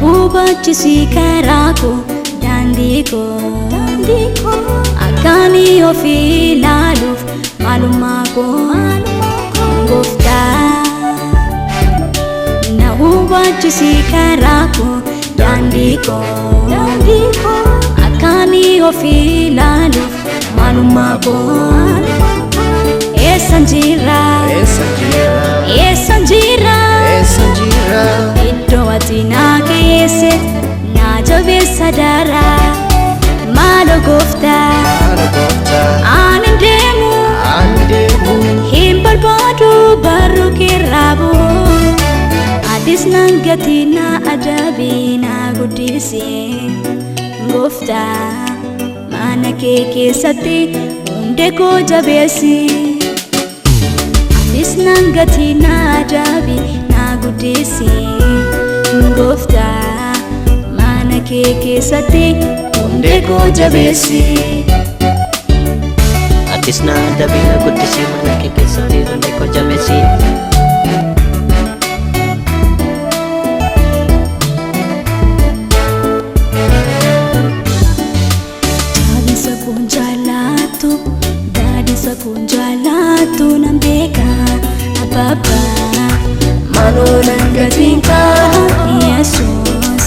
hubachisi karaa koo daandii koo akkaanii ofii ilaaluuf maalummaa koo gooftaa na hubachisi karaa koo daandii koo akkaanii ofii ilaaluuf maalummaa koo eessan jira iddoo ati naa geesse naa jabeessa daraa maaloo gooftaa ani deemu hin barbaadu barruu keerraa bu'u atis nan gatii naa adabii naa guddisi gooftaa mana kee keessatti hundee koo jabeessi atis nan gatii naa adabii naa guddisi gooftaa mana kee keessatti hundee koo jabeessi atis naa adabii naa guddisi mana kee keessatti hundee koo jabeessi nan beeka ababa maaloo nan gatinka Yesus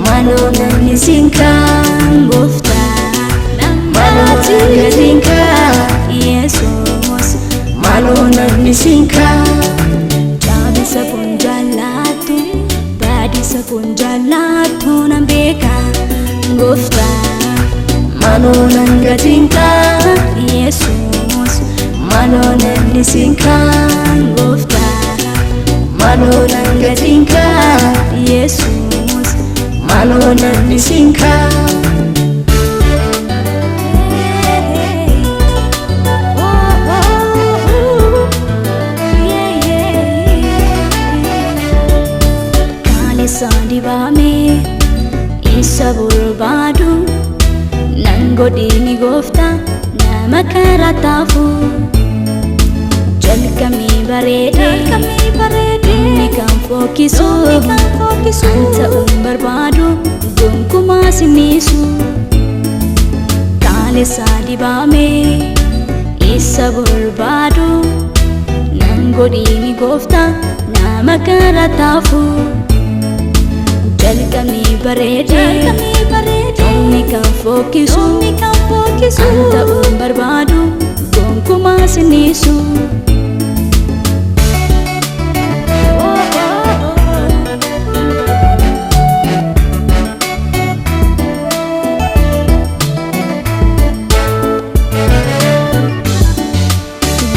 maaloo nan nisinka gooftaa maaloo nan gatinka Yesus maaloo nan nisinka jaabisa kun jaallatu baadisa kun jaallatu nan beeka gooftaa maaloo nan gatinka Yesus maaloo nan nisinka gooftaa maaloo nan gatinka Yesus maaloo nan nisinka kaalisaan dibamee isa barbaadu nan godhini gooftaa nama karaa taafu jalqabni bareedee inni kan fokkisu an ta'uun barbaadu gonkumaa siniisu kaaleessaa dibamee isa barbaadu nan godhini gooftaa nama karaa taafu jalqabni bareedee inni kan fokkisu an ta'uun barbaadu gonkumaa siniisu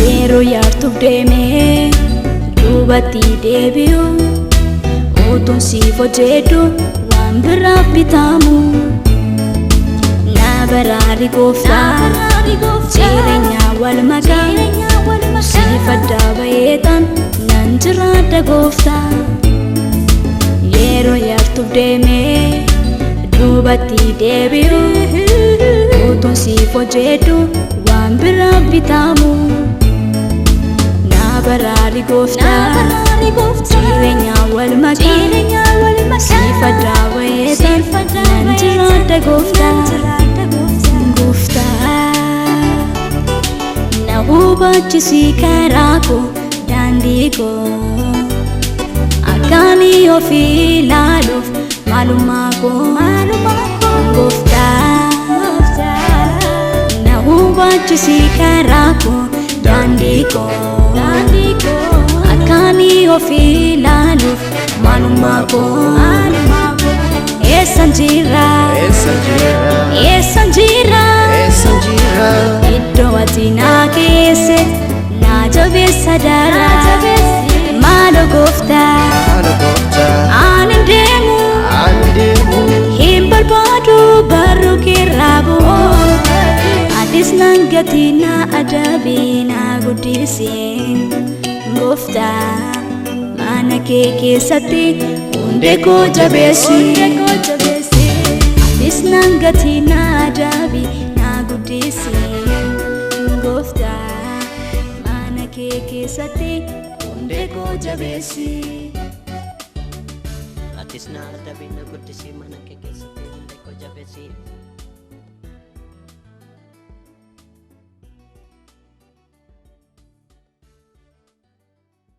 yeroo yaartuuf deemee duubatti deebi'u utuun siif hojjedhu waan biraaf bitamu na baraari gooftaa jireenya wal makaa siif adda bayeetan nan jiraadha gooftaa yeroo yaartuuf deemee duubatti deebi'u utuun siif hojjedhu waan biraaf bitamu baraari gooftaa jireenya wal makaa siif adda bayeetan nan jiraadha gooftaa na hubachisi karaa koo daandii koo akkaanii ofii ilaaluuf maalummaa koo gooftaa na hubachisi karaa koo daandii koo akkaanii ofii ilaaluuf maalummaa koo eessan jira iddoo ati naa geesse naa jabeessa daraa maaloo gooftaa ani deemu hin barbaadu barruu keerraa bu'u atis nan gatii naa adabii naa guddisi gooftaa mana kee keessatti hundee koo jabeessi atis nan gatii naa adabii naa guddisi gooftaa mana kee keessatti hundee koo jabeessi atis naa adabii Sabi na guddisi mana keke sate hunde ko jabesi